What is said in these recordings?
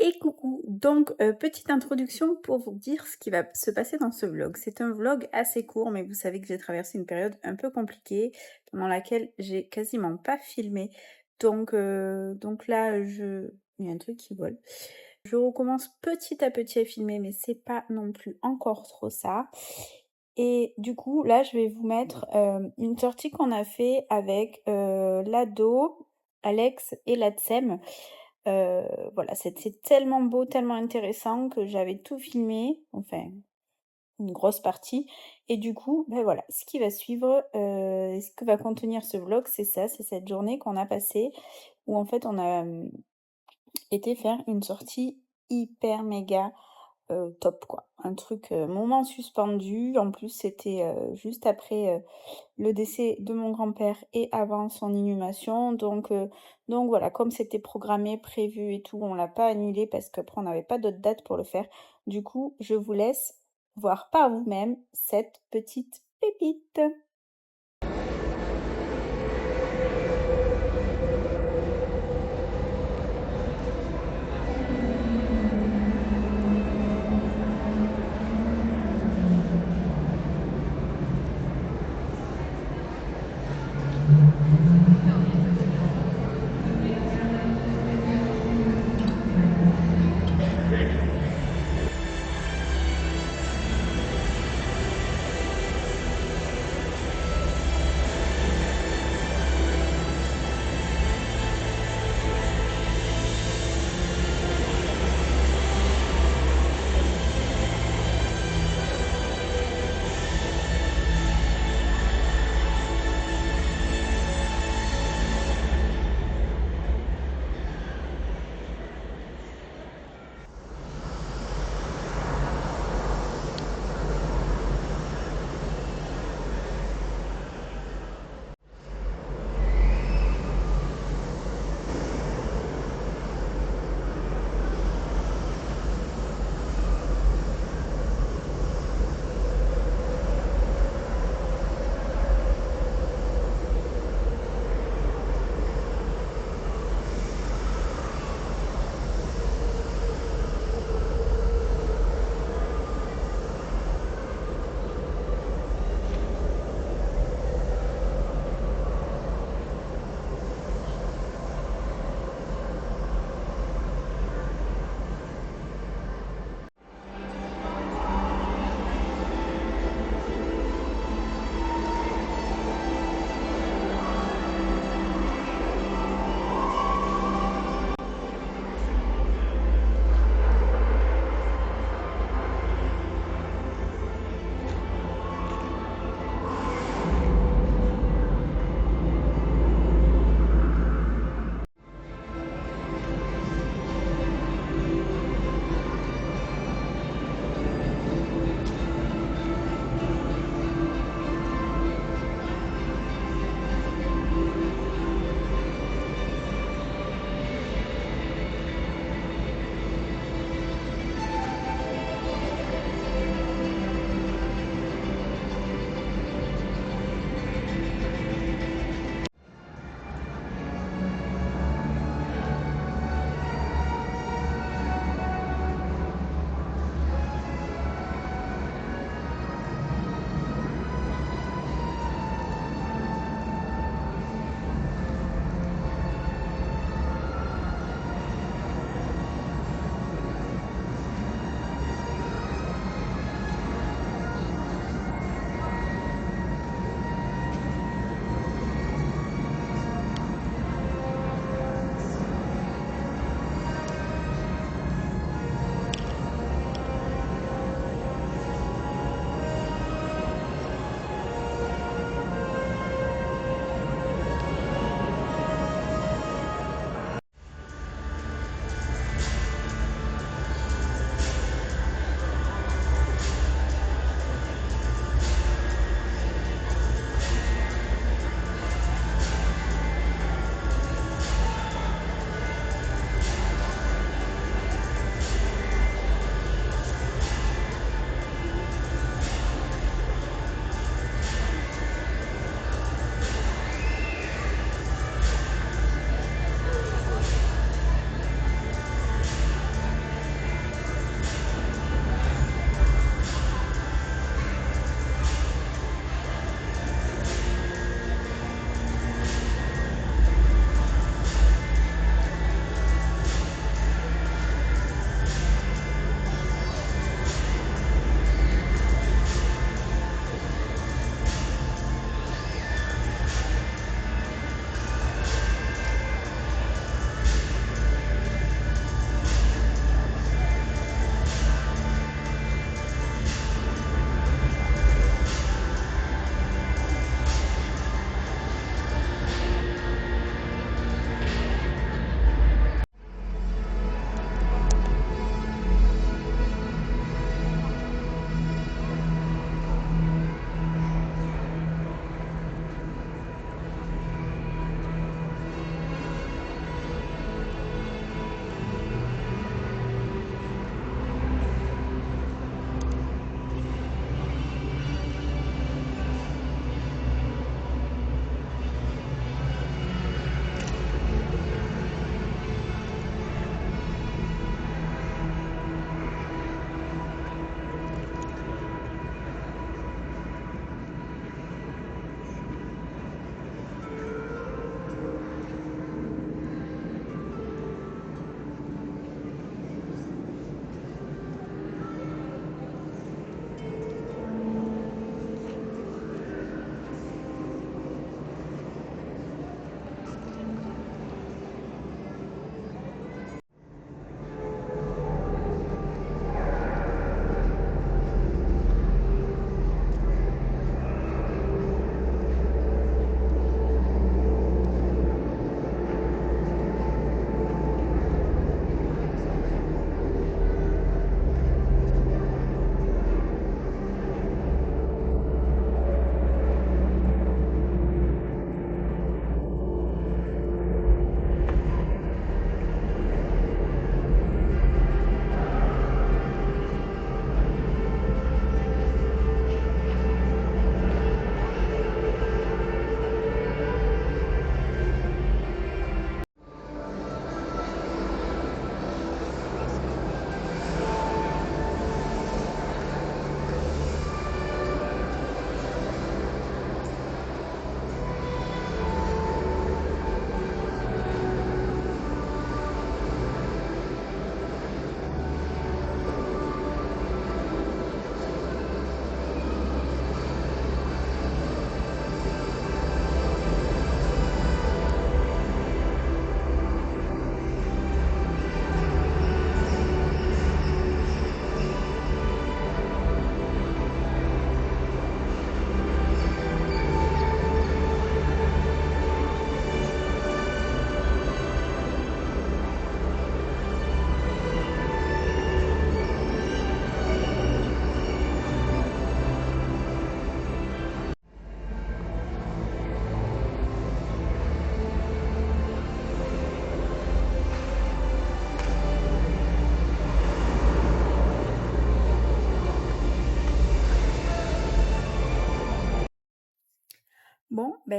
Et coucou! Donc, petite introduction pour vous dire ce qui va se passer dans ce vlog. C'est un vlog assez court, mais vous savez que j'ai traversé une période un peu compliquée, pendant laquelle j'ai quasiment pas filmé. Donc là, il y a un truc qui vole. Je recommence petit à petit à filmer, mais c'est pas non plus encore trop ça. Et du coup, là, je vais vous mettre, une sortie qu'on a fait avec, l'ado, Alex et l'Atsem. Voilà, c'était tellement beau, tellement intéressant que j'avais tout filmé, enfin une grosse partie. Et du coup, voilà, ce qui va suivre, ce que va contenir ce vlog, c'est ça, c'est cette journée qu'on a passée où en fait on a, été faire une sortie hyper méga, top quoi. Un truc, moment suspendu. En plus, c'était, juste après, le décès de mon grand-père et avant son inhumation. Donc voilà, comme c'était programmé, prévu et tout, on l'a pas annulé parce qu'après on n'avait pas d'autres dates pour le faire. Du coup, je vous laisse voir par vous-même cette petite pépite.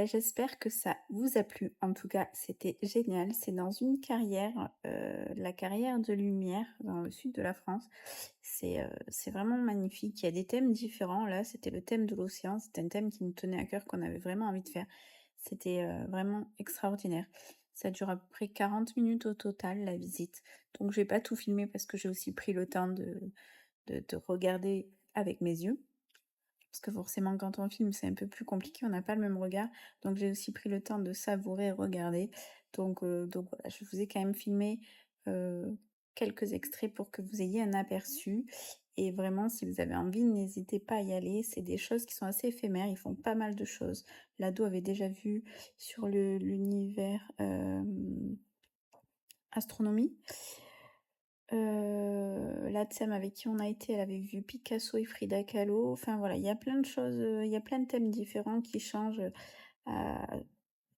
J'espère que ça vous a plu. En tout cas, c'était génial. C'est dans une carrière, la carrière de Lumière, dans le sud de la France. C'est vraiment magnifique. Il y a des thèmes différents. Là, c'était le thème de l'océan. C'était un thème qui nous tenait à cœur, qu'on avait vraiment envie de faire. C'était, vraiment extraordinaire. Ça dure à peu près 40 minutes au total, la visite. Donc j'ai pas tout filmé parce que j'ai aussi pris le temps de regarder avec mes yeux. Parce que forcément, quand on filme, c'est un peu plus compliqué, on n'a pas le même regard. Donc j'ai aussi pris le temps de savourer et regarder. Donc voilà, je vous ai quand même filmé quelques extraits pour que vous ayez un aperçu. Et vraiment, si vous avez envie, n'hésitez pas à y aller. C'est des choses qui sont assez éphémères, ils font pas mal de choses. L'ado avait déjà vu sur l'univers astronomie. La Tsem avec qui on a été, elle avait vu Picasso et Frida Kahlo. Enfin voilà, il y a plein de choses, il y a plein de thèmes différents qui changent, à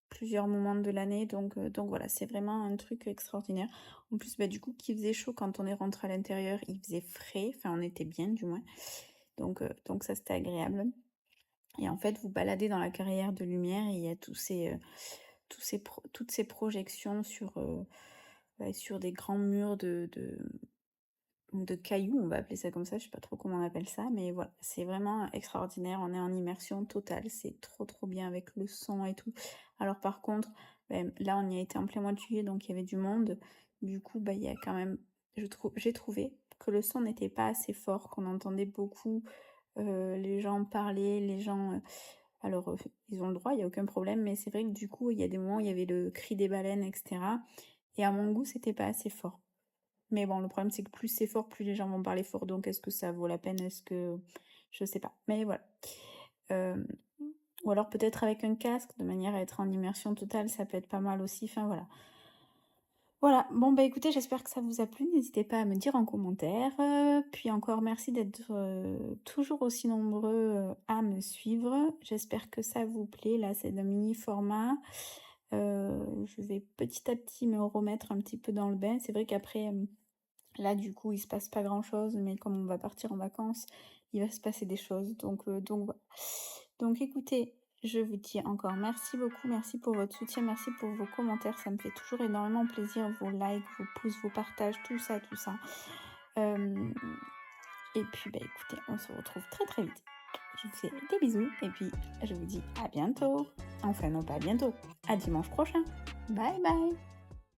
plusieurs moments de l'année. Donc voilà, c'est vraiment un truc extraordinaire. En plus, du coup, qu'il faisait chaud quand on est rentré à l'intérieur, il faisait frais, enfin on était bien du moins. Donc ça, c'était agréable. Et en fait, vous baladez dans la carrière de lumière et il y a toutes ces projections sur des grands murs de cailloux, on va appeler ça comme ça, je sais pas trop comment on appelle ça, mais voilà, c'est vraiment extraordinaire, on est en immersion totale, c'est trop trop bien avec le son et tout. Alors par contre, là on y a été en plein mois de juillet, donc il y avait du monde, du coup il y a quand même, j'ai trouvé que le son n'était pas assez fort, qu'on entendait beaucoup les gens parler, les gens... alors ils ont le droit, il y a aucun problème, mais c'est vrai que du coup il y a des moments où il y avait le cri des baleines, etc. Et à mon goût, c'était pas assez fort. Mais bon, le problème, c'est que plus c'est fort, plus les gens vont parler fort. Donc, est-ce que ça vaut la peine? Est-ce que... Je sais pas. Mais voilà. Euh, ou alors peut-être avec un casque, de manière à être en immersion totale, ça peut être pas mal aussi. Enfin, voilà. Voilà. Bon, écoutez, j'espère que ça vous a plu. N'hésitez pas à me dire en commentaire. Puis encore, merci d'être toujours aussi nombreux à me suivre. J'espère que ça vous plaît. Là, c'est d'un mini format. Je vais petit à petit me remettre un petit peu dans le bain. C'est vrai qu'après... Là, du coup, il se passe pas grand-chose, mais comme on va partir en vacances, il va se passer des choses. Donc voilà. Donc écoutez, je vous dis encore merci beaucoup, merci pour votre soutien, merci pour vos commentaires. Ça me fait toujours énormément plaisir, vos likes, vos pouces, vos partages, tout ça, tout ça. Et puis, écoutez, on se retrouve très très vite. Je vous fais des bisous et puis je vous dis à bientôt. Enfin, non, pas à bientôt, à dimanche prochain. Bye bye!